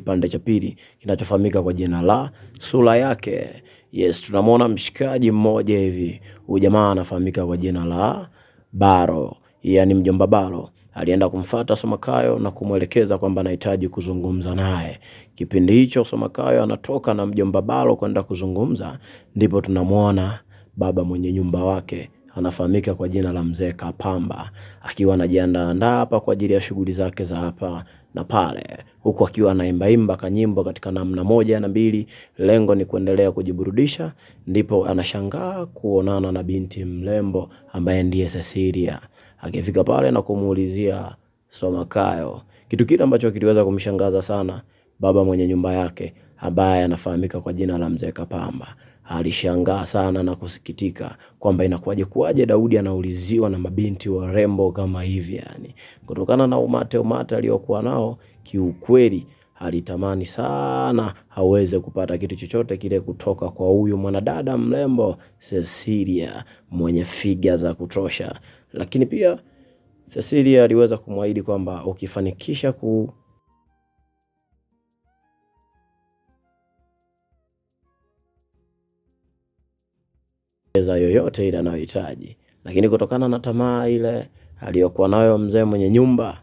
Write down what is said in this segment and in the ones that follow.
kipande cha pili kinachofahamika kwa jina la Sura Yake. Yes, tunamwona mshikaji mmoja hivi. Huyu jamaa anafahamika kwa jina la Baro, yani mjomba Baro. Alienda kumfuata Somakayo na kumwelekeza kwamba anahitaji kuzungumza naye. Kipindi hicho Somakayo anatoka na mjomba Baro kwenda kuzungumza, ndipo tunamwona baba mwenye nyumba wake anafahamika kwa jina la Mzee Kapamba akiwa anajiandaa hapa kwa ajili ya shughuli zake za hapa na pale, huku akiwa anaimba kanyimbo katika namna moja na mbili. Lengo ni kuendelea kujiburudisha. Ndipo anashangaa kuonana na binti mrembo ambaye ndiye Cecilia. Akifika pale na kumuulizia Somakayo, kitu kile ambacho kiliweza kumshangaza sana baba mwenye nyumba yake ambaye anafahamika kwa jina la Mzee Kapamba. Alishangaa sana na kusikitika kwamba inakuwaje Daudi anauliziwa na mabinti warembo kama hivi yani. Kutokana na umate aliokuwa nao, kiukweli alitamani sana aweze kupata kitu chochote kile kutoka kwa huyu mwanadada mrembo Cecilia mwenye figa za kutosha. Lakini pia Cecilia aliweza kumwahidi kwamba ukifanikisha yoyote ile anayohitaji. Lakini kutokana na tamaa ile aliyokuwa nayo mzee mwenye nyumba,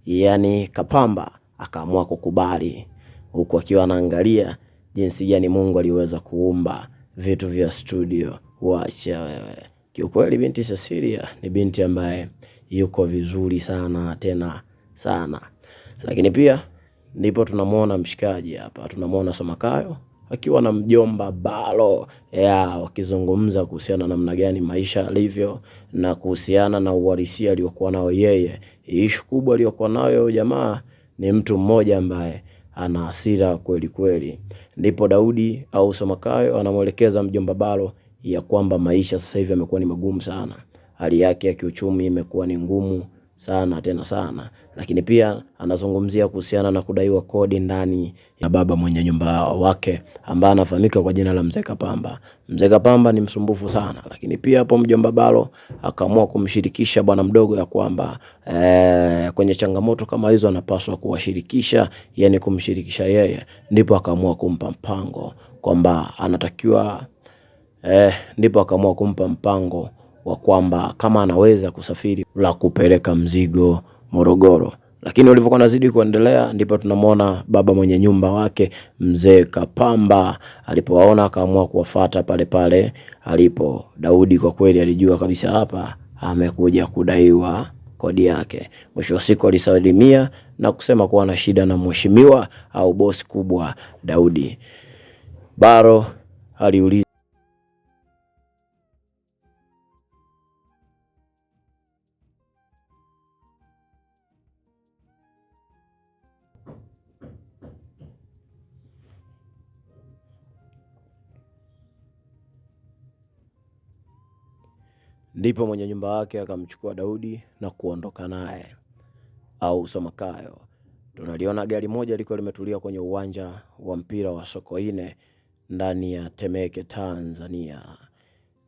yani Kapamba, akaamua kukubali, huku akiwa anaangalia jinsi gani Mungu aliweza kuumba vitu vya studio. Wacha wewe. Kiukweli binti Cecilia ni binti ambaye yuko vizuri sana tena sana. Lakini pia ndipo tunamwona mshikaji hapa, tunamwona Somakayo akiwa na mjomba Baro wakizungumza kuhusiana na namna gani maisha yalivyo na kuhusiana na uhalisia aliokuwa nao yeye. Issue kubwa aliyokuwa nayo jamaa ni mtu mmoja ambaye ana hasira kweli kweli. Ndipo Daudi au Somakayo anamuelekeza mjomba Baro ya kwamba maisha sasa hivi yamekuwa ni magumu sana. Hali yake ya kiuchumi imekuwa ni ngumu sana tena sana. Lakini pia anazungumzia kuhusiana na kudaiwa kodi ndani ya baba mwenye nyumba wake ambaye anafahamika kwa jina la Mzee Kapamba. Mzee Kapamba ni msumbufu sana. Lakini pia hapo mjomba Baro akaamua kumshirikisha bwana mdogo ya kwamba kwenye changamoto kama hizo anapaswa kuwashirikisha, yani kumshirikisha yeye. Ndipo akaamua kumpa mpango kwamba anatakiwa ndipo akaamua kumpa mpango wa kwamba kama anaweza kusafiri la kupeleka mzigo Morogoro. Lakini walivyokuwa nazidi kuendelea, ndipo tunamwona baba mwenye nyumba wake Mzee Kapamba alipowaona akaamua kuwafuata pale pale alipo Daudi. Kwa kweli alijua kabisa hapa amekuja kudaiwa kodi yake. Mwisho wa siku alisalimia na kusema kuwa ana shida na mheshimiwa au bosi kubwa Daudi. Baro aliuliza ndipo mwenye nyumba wake akamchukua Daudi na kuondoka naye au Somakayo. Tunaliona gari moja liko limetulia kwenye uwanja wa mpira wa Sokoine ndani ya Temeke, Tanzania.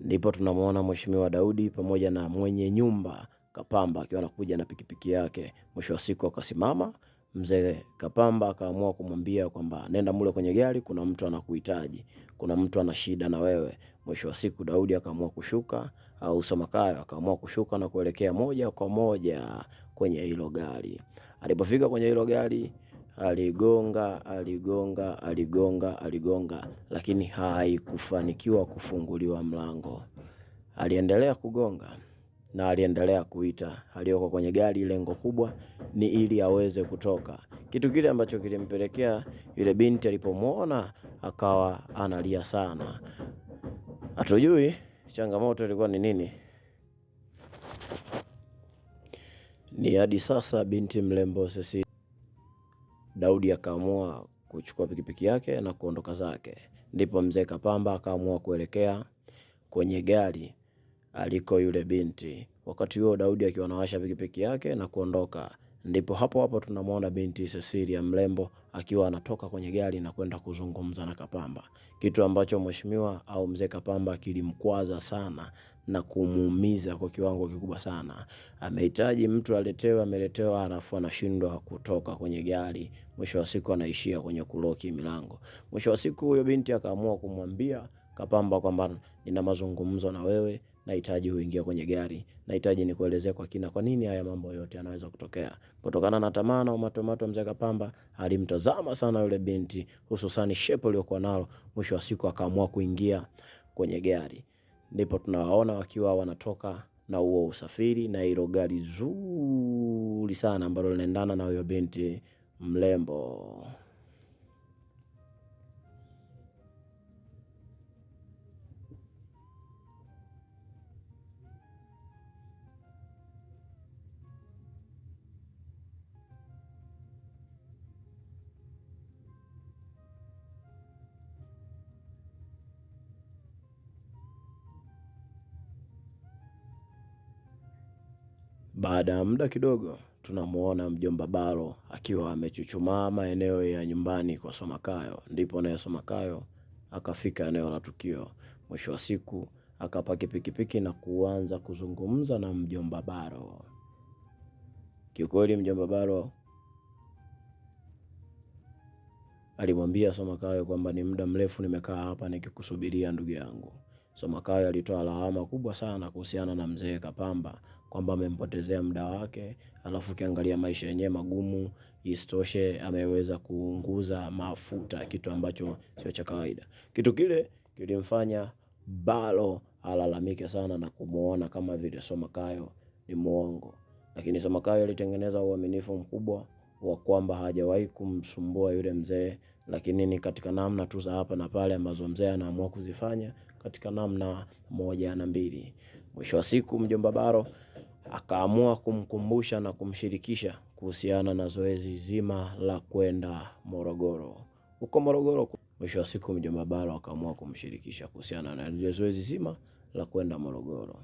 Ndipo tunamwona mheshimiwa Daudi pamoja na mwenye nyumba Kapamba akiwa anakuja na pikipiki yake. Mwisho wa siku akasimama. Mzee Kapamba akaamua kumwambia kwamba nenda mule kwenye gari, kuna mtu anakuhitaji, kuna mtu ana shida na wewe. Mwisho wa siku Daudi akaamua kushuka au Somakayo akaamua kushuka na kuelekea moja kwa moja kwenye hilo gari. Alipofika kwenye hilo gari aligonga, lakini haikufanikiwa kufunguliwa mlango. Aliendelea kugonga na aliendelea kuita aliyoko kwenye gari. Lengo kubwa ni ili aweze kutoka. Kitu kile ambacho kilimpelekea yule binti alipomwona akawa analia sana. Hatujui changamoto ilikuwa ni nini. Ni hadi sasa binti mrembo Cecilia. Daudi akaamua kuchukua pikipiki yake na kuondoka zake. Ndipo Mzee Kapamba akaamua kuelekea kwenye gari aliko yule binti. Wakati huo Daudi akiwa anawasha pikipiki yake na kuondoka. Ndipo hapo tunamwona binti Cecilia mrembo akiwa anatoka kwenye gari na kwenda kuzungumza na Kapamba. Kitu ambacho mheshimiwa au Mzee Kapamba kilimkwaza sana na kumuumiza kwa kiwango kikubwa sana. Amehitaji mtu aletewe, ameletewa, halafu anashindwa kutoka kwenye gari. Mwisho wa siku anaishia kwenye kuloki milango. Mwisho wa siku huyo binti akaamua kumwambia Kapamba kwamba nina mazungumzo na wewe, nahitaji uingie kwenye gari, nahitaji nikuelezee kwa kina kwa nini haya mambo yote yanaweza kutokea. Kutokana na tamaa na umatomato, mzee Kapamba alimtazama sana yule binti, hususani shepo aliyokuwa nalo. Mwisho wa siku akaamua kuingia kwenye gari. Ndipo tunawaona wakiwa wanatoka na huo usafiri na hilo gari zuri sana ambalo linaendana na huyo binti mrembo. Baada ya muda kidogo tunamuona mjomba Baro akiwa amechuchumaa maeneo ya nyumbani kwa Somakayo. Ndipo naye Somakayo akafika eneo la tukio. Mwisho wa siku akapaki pikipiki na kuanza kuzungumza na mjomba Baro. Kiukweli mjomba Baro alimwambia Somakayo kwamba ni muda mrefu nimekaa hapa nikikusubiria ndugu yangu. Somakayo alitoa lawama kubwa sana kuhusiana na mzee Kapamba kwamba amempotezea muda wake, alafu kiangalia maisha yenyewe magumu, isitoshe ameweza kuunguza mafuta, kitu ambacho sio cha kawaida. Kitu kile kilimfanya Baro alalamike sana na kumuona kama vile Somakayo ni muongo. Lakini Somakayo alitengeneza uaminifu mkubwa wa kwamba hajawahi kumsumbua yule mzee, lakini ni katika namna tu za hapa na pale ambazo mzee anaamua kuzifanya katika namna moja na mbili. Mwisho wa siku mjomba Baro akaamua kumkumbusha na kumshirikisha kuhusiana na zoezi zima la kwenda Morogoro. Huko Morogoro, mwisho wa siku mjomba Baro akaamua kumshirikisha kuhusiana na zoezi zima la kwenda Morogoro.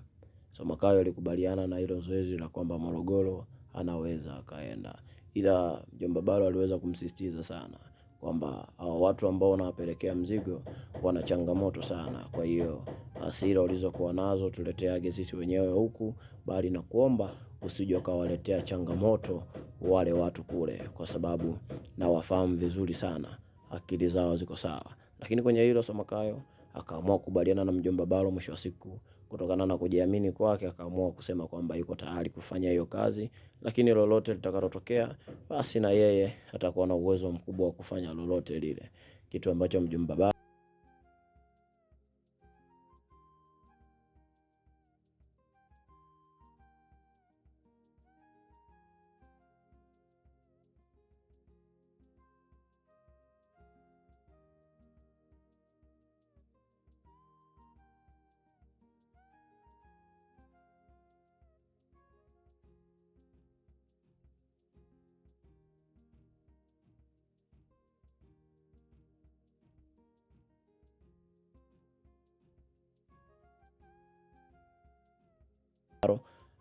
Somakayo alikubaliana na hilo zoezi la kwamba Morogoro anaweza akaenda, ila mjomba Baro aliweza kumsisitiza sana kwamba hao watu ambao wanawapelekea mzigo wana changamoto sana. Kwa hiyo hasira ulizokuwa nazo tuleteage sisi wenyewe huku, bali na kuomba usije ukawaletea changamoto wale watu kule, kwa sababu na wafahamu vizuri sana, akili zao ziko sawa. Lakini kwenye hilo Somakayo akaamua kukubaliana na mjomba Baro. Mwisho wa siku kutokana na kujiamini kwake akaamua kusema kwamba yuko tayari kufanya hiyo kazi, lakini lolote litakalotokea basi na yeye atakuwa na uwezo mkubwa wa kufanya lolote lile, kitu ambacho mjomba Baro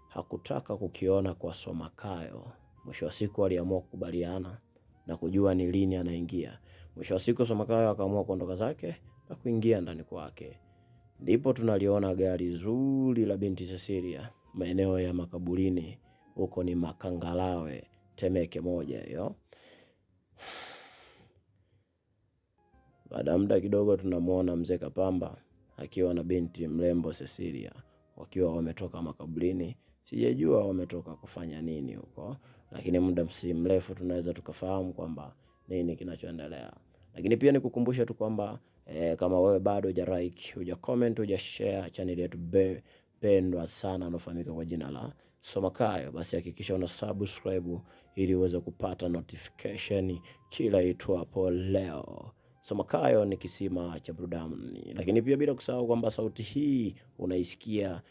hakutaka kukiona kwa Somakayo. Mwisho wa siku aliamua kukubaliana na kujua ni lini anaingia. Mwisho wa siku Somakayo akaamua kuondoka zake na kuingia ndani kwake. Ndipo tunaliona gari zuri la binti Cecilia maeneo ya makaburini, huko ni Makangalawe, Temeke moja hiyo. Baada muda kidogo tunamuona mzee Kapamba akiwa na binti mrembo Cecilia wakiwa wametoka makaburini. Sijajua wametoka kufanya nini huko, lakini muda si mrefu tunaweza tukafahamu kwamba nini kinachoendelea. Lakini pia nikukumbusha tu kwamba kama wewe bado huja like, huja comment, huja share channel yetu pendwa sana anafahamika kwa jina la Somakayo, basi hakikisha una subscribe ili uweze kupata notification kila itwapo leo. Somakayo ni kisima cha burudani. Lakini pia bila kusahau kwamba sauti hii unaisikia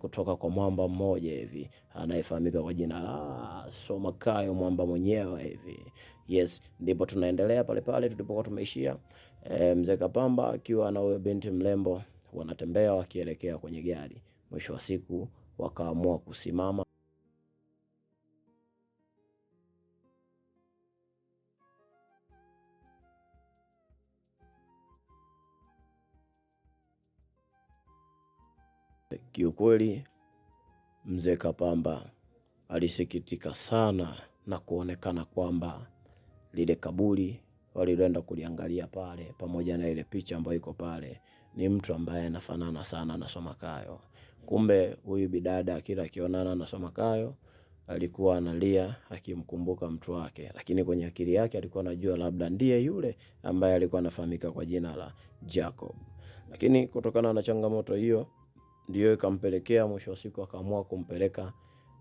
kutoka kwa mwamba mmoja hivi anayefahamika kwa jina la Somakayo, mwamba mwenyewe hivi. Yes, ndipo tunaendelea pale pale tulipokuwa tumeishia. Mzee Kapamba akiwa na binti mrembo wanatembea wakielekea kwenye gari. Mwisho wa siku wakaamua kusimama. Kiukweli mzee Kapamba alisikitika sana na kuonekana kwamba lile kaburi waliloenda kuliangalia pale, pamoja na ile picha ambayo iko pale, ni mtu ambaye anafanana sana na Somakayo. Kumbe huyu bidada kila akionana na Somakayo alikuwa analia akimkumbuka mtu wake, lakini kwenye akili yake alikuwa anajua labda ndiye yule ambaye alikuwa anafahamika kwa jina la Jacob. Lakini kutokana na changamoto hiyo ndio ikampelekea mwisho wa siku akaamua kumpeleka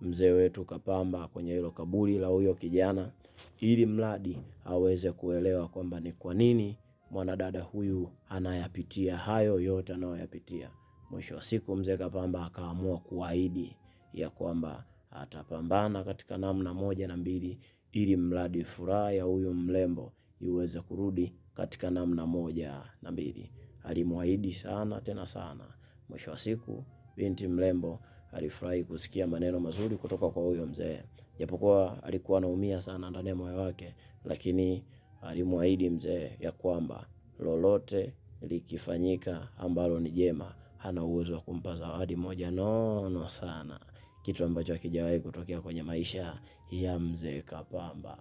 mzee wetu Kapamba kwenye hilo kaburi la huyo kijana, ili mradi aweze kuelewa kwamba ni kwa nini mwanadada huyu anayapitia hayo yote anayoyapitia. Mwisho wa siku mzee Kapamba akaamua kuahidi ya kwamba atapambana katika namna moja na mbili, ili mradi furaha ya huyu mlembo iweze kurudi katika namna moja na mbili. Alimwahidi sana tena sana. Mwisho wa siku binti mlembo alifurahi kusikia maneno mazuri kutoka kwa huyo mzee. Japokuwa alikuwa anaumia sana ndani ya moyo wake, lakini alimwahidi mzee ya kwamba lolote likifanyika ambalo ni jema, hana uwezo wa kumpa zawadi moja nono sana, kitu ambacho hakijawahi kutokea kwenye maisha ya mzee Kapamba.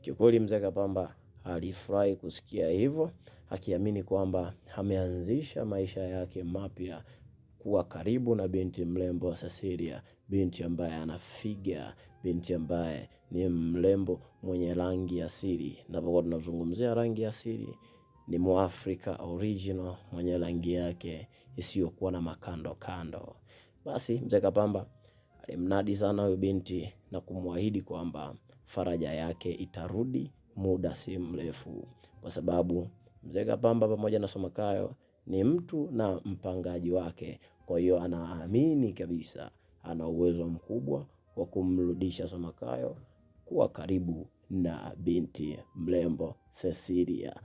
Kiukweli mzee Kapamba alifurahi kusikia hivyo, akiamini kwamba ameanzisha maisha yake mapya kuwa karibu na binti mlembo Cecilia, binti ambaye anafiga, binti ambaye ni mlembo mwenye rangi asili. Napokuwa tunazungumzia rangi asili, ni Muafrika original mwenye rangi yake isiyokuwa na makando kando. Basi mzee Kapamba alimnadi sana huyo binti na kumwahidi kwamba faraja yake itarudi muda si mrefu, kwa sababu mzee Kapamba pamoja na Somakayo ni mtu na mpangaji wake. Kwa hiyo anaamini kabisa ana uwezo mkubwa wa kumrudisha Somakayo kuwa karibu na binti mlembo Cecilia.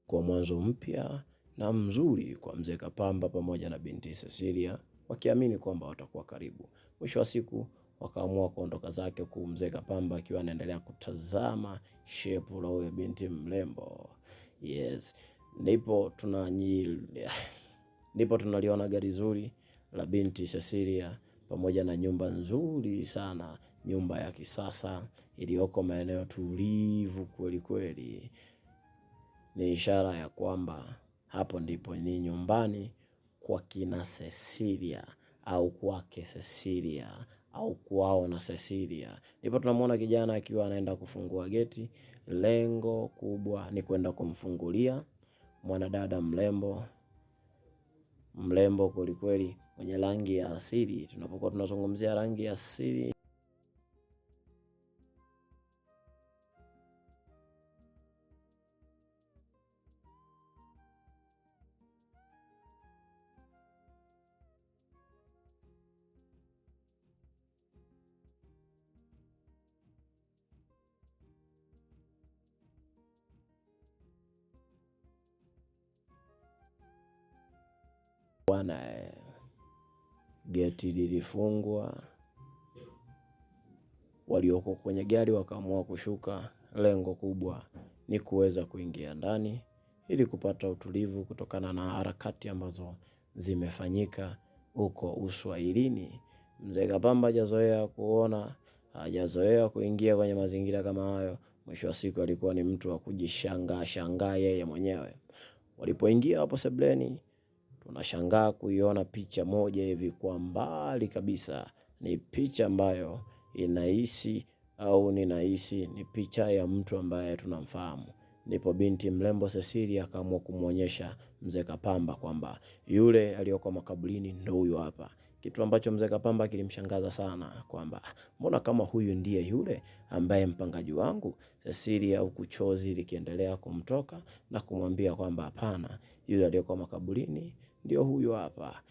Kwa mwanzo mpya na mzuri kwa mzee Kapamba pamoja na binti Cecilia, wakiamini kwamba watakuwa karibu. Mwisho wa siku wakaamua kuondoka zake, kwa mzee Kapamba akiwa anaendelea kutazama shepu la huyo binti mlembo. Yes, ndipo tunaliona gari zuri la binti Cecilia pamoja na nyumba nzuri sana, nyumba ya kisasa iliyoko maeneo tulivu kweli kweli. Ni ishara ya kwamba hapo ndipo ni nyumbani kwa kina Cecilia, au kwake Cecilia, au kwao na Cecilia. Ndipo tunamuona kijana akiwa anaenda kufungua geti. Lengo kubwa ni kwenda kumfungulia mwanadada mlembo kwelikweli, mwenye rangi ya asili. Tunapokuwa tunazungumzia rangi ya asili, bwana, geti lilifungwa. Walioko kwenye gari wakaamua kushuka. Lengo kubwa ni kuweza kuingia ndani ili kupata utulivu kutokana na harakati ambazo zimefanyika huko Uswahilini. Mzee Kapamba hajazoea kuingia kwenye mazingira kama hayo. Mwisho wa siku alikuwa ni mtu wa kujishangaa yeye mwenyewe. Walipoingia hapo sebleni, tunashangaa kuiona picha moja hivi kwa mbali kabisa. Ni picha ambayo ninahisi ni picha ya mtu ambaye tunamfahamu. Ndipo binti mlembo Cecilia akaamua kumuonyesha mzee Kapamba kwamba yule aliyoko makaburini ndio huyo hapa. Kitu ambacho mzee Kapamba kilimshangaza sana, kwamba mbona kama huyu ndiye yule ambaye mpangaji wangu. Cecilia huku chozi likiendelea kumtoka na kumwambia kwamba hapana, yule aliyoko makaburini ndio huyo hapa.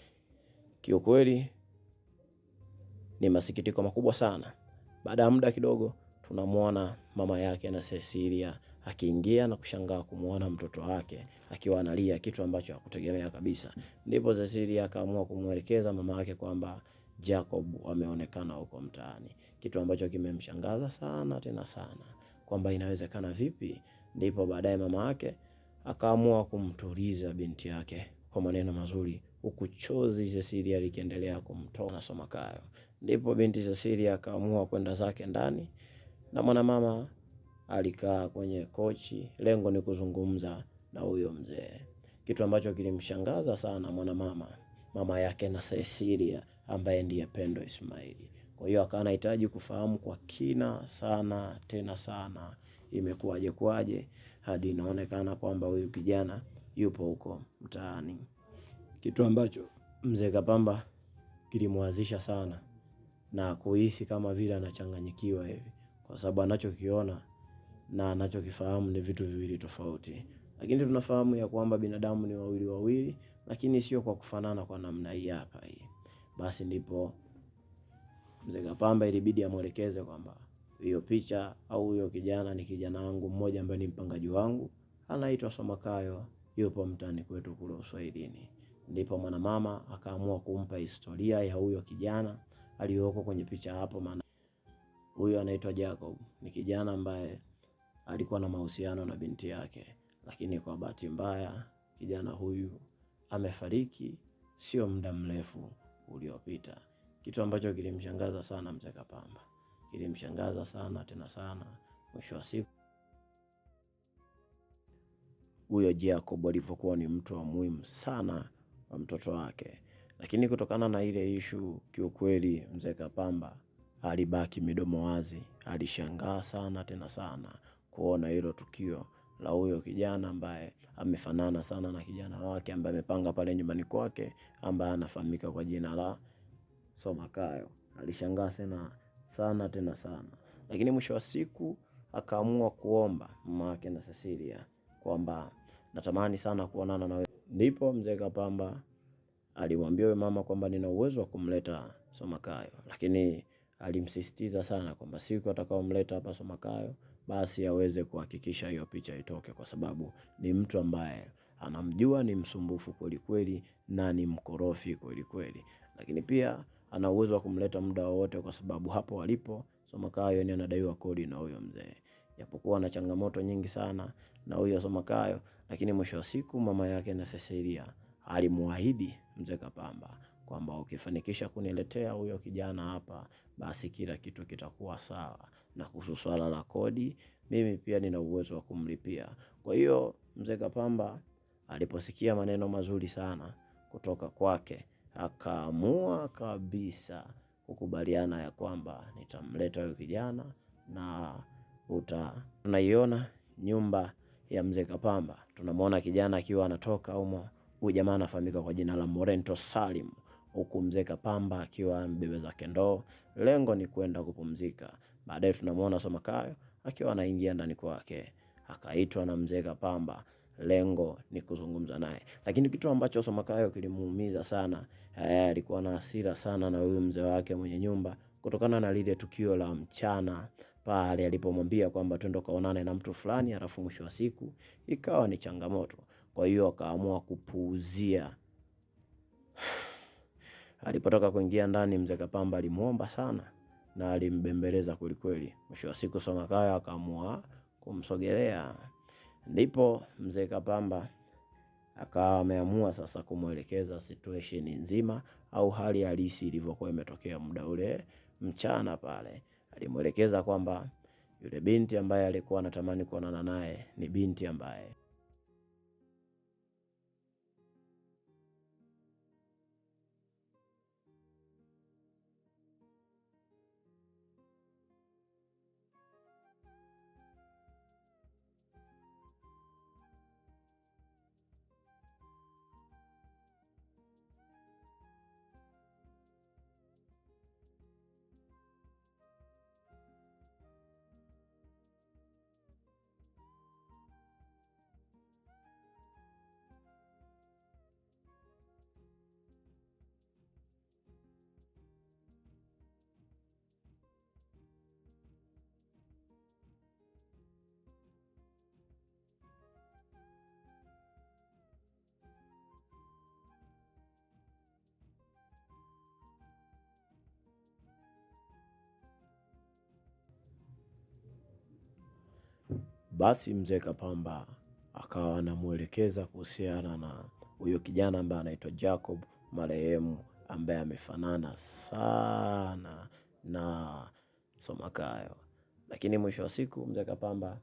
Kiukweli ni masikitiko makubwa sana. Baada ya muda kidogo tunamuona mama yake na Cecilia akiingia na kushangaa kumuona mtoto wake akiwa analia, kitu ambacho hakutegemea kabisa. Ndipo Cecilia akaamua kumwelekeza mama yake kwamba Jacob ameonekana huko mtaani, kitu ambacho kimemshangaza sana tena sana, kwamba inawezekana vipi. Ndipo baadaye mama yake akaamua kumtuliza binti yake kwa maneno mazuri, huku chozi Cecilia likiendelea kumtoa na Somakayo. Ndipo binti Cecilia akaamua kwenda zake ndani na mwanamama alikaa kwenye kochi, lengo ni kuzungumza na huyo mzee. Kitu ambacho kilimshangaza sana mwanamama, mama yake na Cecilia ambaye ndiye Pendo Ismaili. Kwa hiyo akawa anahitaji kufahamu kwa kina sana tena sana imekuwaje hadi inaonekana kwamba huyu kijana yupo huko mtaani. Kitu ambacho mzee Kapamba kilimwazisha sana na kuhisi kama vile anachanganyikiwa hivi, kwa sababu anachokiona na anachokifahamu ni vitu viwili tofauti. Lakini tunafahamu ya kwamba binadamu ni wawili, lakini sio kwa kufanana kwa namna hii hapa hii. Basi ndipo mzee Kapamba ilibidi amwelekeze kwamba hiyo picha au huyo kijana ni kijana wangu mmoja ambaye ni mpangaji wangu, anaitwa Somakayo, yupo mtaani kwetu kule Uswahilini. Ndipo mwanamama akaamua kumpa historia ya huyo kijana aliyoko kwenye picha hapo, maana huyo anaitwa Jacob, ni kijana ambaye alikuwa na mahusiano na binti yake, lakini kwa bahati mbaya kijana huyu amefariki sio muda mrefu uliopita. Kitu ambacho kilimshangaza sana mzee Kapamba, kilimshangaza sana tena sana. Mwisho wa siku huyo Jacob alivyokuwa ni mtu wa muhimu sana wa mtoto wake, lakini kutokana na ile issue, kiukweli mzee Kapamba alibaki midomo wazi. Alishangaa sana tena sana kuona hilo tukio la huyo kijana ambaye amefanana sana na kijana wake ambaye amepanga pale nyumbani kwake, ambaye anafahamika kwa jina la Somakayo. Alishangaa sana tena sana, lakini mwisho wa siku akaamua kuomba mama yake na Cecilia kwamba natamani sana kuonana na wewe. Ndipo mzee Kapamba alimwambia yule mama kwamba nina uwezo wa kumleta Somakayo, lakini alimsisitiza sana kwamba siku atakaomleta hapa Somakayo basi aweze kuhakikisha hiyo picha itoke, kwa sababu ni mtu ambaye anamjua ni msumbufu kweli kweli na ni mkorofi kweli kweli, lakini pia ana uwezo wa kumleta muda wote, kwa sababu hapo walipo Somakayo ni anadaiwa kodi na huyo mzee. Japokuwa na changamoto nyingi sana na huyo Somakayo, lakini mwisho wa siku mama yake na Cecilia alimuahidi mzee Kapamba kwamba ukifanikisha kuniletea huyo kijana hapa, basi kila kitu kitakuwa sawa, na kuhusu swala la kodi mimi pia nina uwezo wa kumlipia. Kwa hiyo mzee Kapamba aliposikia maneno mazuri sana kutoka kwake, akaamua kabisa kukubaliana ya kwamba nitamleta huyo kijana, na tunaiona nyumba ya mzee Kapamba, tunamwona kijana akiwa anatoka humo. Huyu jamaa anafahamika kwa jina la Morento Salim, huku mzee Kapamba akiwa mbebe zake ndoo, lengo ni kwenda kupumzika. Baadaye tunamwona Somakayo akiwa anaingia ndani kwake, akaitwa na mzee Kapamba, lengo ni kuzungumza naye. Lakini kitu ambacho Somakayo kilimuumiza sana, alikuwa na hasira sana na huyu mzee wake mwenye nyumba, kutokana na lile tukio la mchana pale alipomwambia kwamba twende kaonane na mtu fulani, alafu mwisho wa siku ikawa ni changamoto. Kwa hiyo akaamua kupuuzia. Alipotoka kuingia ndani, mzee Kapamba alimuomba sana na alimbembeleza kweli kweli. Mwisho wa siku Somakayo akaamua kumsogelea. Ndipo mzee Kapamba akawa ameamua sasa kumwelekeza situation nzima au hali halisi ilivyokuwa imetokea muda ule mchana pale. Alimwelekeza kwamba yule binti ambaye alikuwa anatamani kuonana naye ni binti ambaye basi mzee Kapamba akawa anamuelekeza kuhusiana na huyo kijana ambaye anaitwa Jacob marehemu, ambaye amefanana sana na Somakayo. Lakini mwisho wa siku mzee Kapamba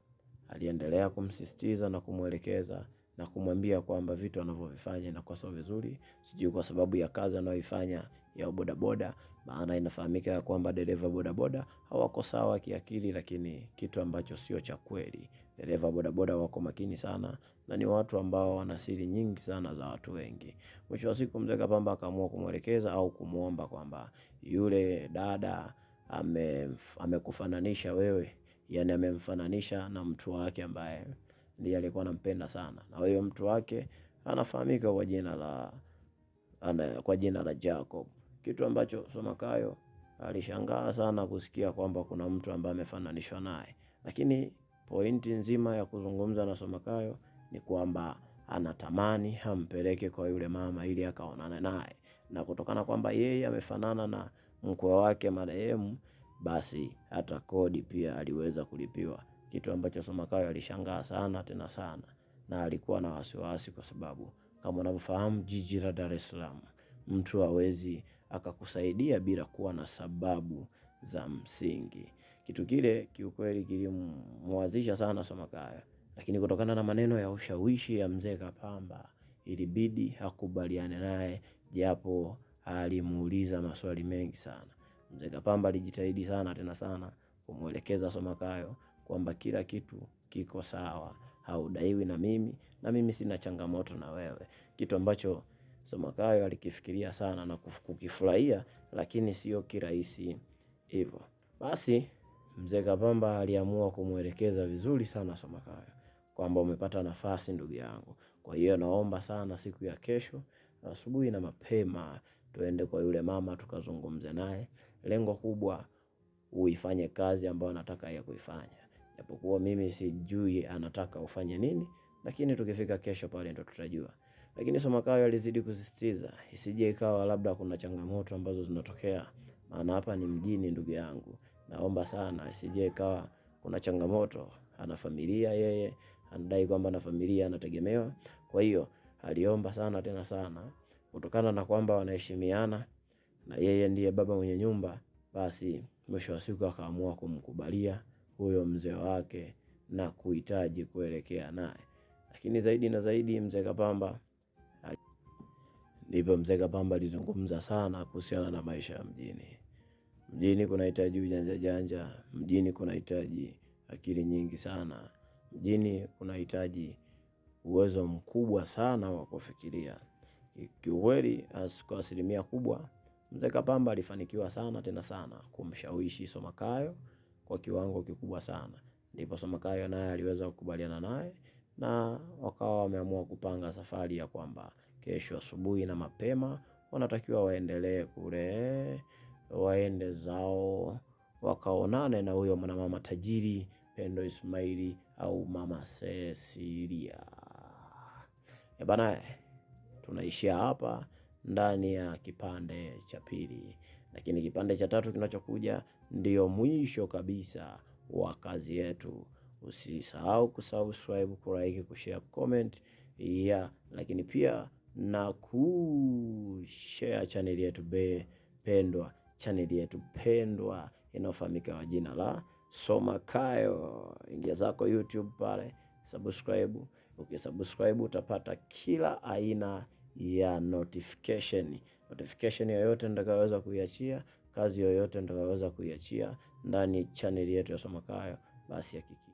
aliendelea kumsisitiza na kumuelekeza na kumwambia kwamba vitu anavyovifanya inakuwa sio vizuri, sijui kwa sababu ya kazi anayoifanya ya bodaboda. Maana inafahamika kwamba dereva bodaboda hawako sawa kiakili, lakini kitu ambacho sio cha kweli. Dereva bodaboda wako makini sana na ni watu ambao wana siri nyingi sana za watu wengi. Mwisho wa siku mzee Kapamba akaamua kumuelekeza au kumuomba kwamba yule dada amekufananisha wewe, yani amemfananisha na mtu wake ambaye ndiye alikuwa anampenda sana, na huyo mtu wake anafahamika kwa jina la Jacob. Kitu ambacho Somakayo alishangaa sana kusikia kwamba kuna mtu ambaye amefananishwa naye, lakini pointi nzima ya kuzungumza na Somakayo ni kwamba anatamani ampeleke kwa yule mama ili akaonane naye, na kutokana kwamba yeye amefanana na mkwe wake marehemu, basi hata kodi pia aliweza kulipiwa. Kitu ambacho Somakayo alishangaa sana tena sana, na alikuwa na wasiwasi kwa sababu kama unavyofahamu jiji la Dar es Salaam, mtu hawezi akakusaidia bila kuwa na sababu za msingi. Kitu kile kiukweli kilimwazisha sana Somakayo, lakini kutokana na maneno ya ushawishi ya mzee Kapamba ilibidi akubaliane naye, japo alimuuliza maswali mengi sana. Mzee Kapamba alijitahidi sana tena sana kumuelekeza Somakayo kwamba kila kitu kiko sawa, haudaiwi na mimi sina changamoto na wewe. Kitu ambacho Somakayo alikifikiria sana na kukifurahia, lakini sio kirahisi hivyo. Basi mzee Kapamba aliamua kumuelekeza vizuri sana Somakayo kwamba umepata nafasi ndugu yangu, kwa hiyo naomba sana siku ya kesho asubuhi na mapema tuende kwa yule mama tukazungumze naye. Lengo kubwa uifanye kazi ambayo anataka yeye kuifanya, japokuwa mimi sijui anataka ufanye nini, lakini tukifika kesho pale ndo tutajua. Lakini Somakayo alizidi kusisitiza isije ikawa labda kuna changamoto ambazo zinatokea, maana hapa ni mjini ndugu yangu, naomba sana isije ikawa kuna changamoto. Ana familia yeye, anadai kwamba ana familia, anategemewa. Kwa hiyo aliomba sana tena sana, kutokana na kwamba wanaheshimiana na yeye ndiye baba mwenye nyumba, basi mwisho wa siku akaamua kumkubalia huyo mzee wake na kuhitaji kuelekea naye. Lakini zaidi na zaidi mzee Kapamba alizungumza sana kuhusiana na maisha ya mjini. Mjini kunahitaji ujanja janja, mjini kunahitaji akili nyingi sana, mjini kunahitaji uwezo mkubwa sana wa kufikiria. Kiukweli kwa asilimia kubwa mzee Kapamba alifanikiwa sana tena sana kumshawishi Somakayo kwa kiwango kikubwa sana. Ndipo Somakayo naye aliweza kukubaliana naye na wakawa wameamua kupanga safari ya kwamba kesho asubuhi na mapema wanatakiwa waendelee kule, waende zao wakaonane na huyo mwanamama tajiri Pendo Ismaili au Mama Cecilia. Bana, tunaishia hapa ndani ya kipande cha pili, lakini kipande cha tatu kinachokuja ndio mwisho kabisa wa kazi yetu. Usisahau kusubscribe, kulike, kushare, comment lakini pia na kushare channel yetu pendwa, channel yetu pendwa inayofahamika kwa jina la Somakayo. Ingia zako YouTube pale, subscribe. Ukisubscribe utapata kila aina ya notification yoyote nitakayoweza kuiachia, kazi yoyote nitakayoweza kuiachia ndani channel yetu ya Somakayo. Basi hakika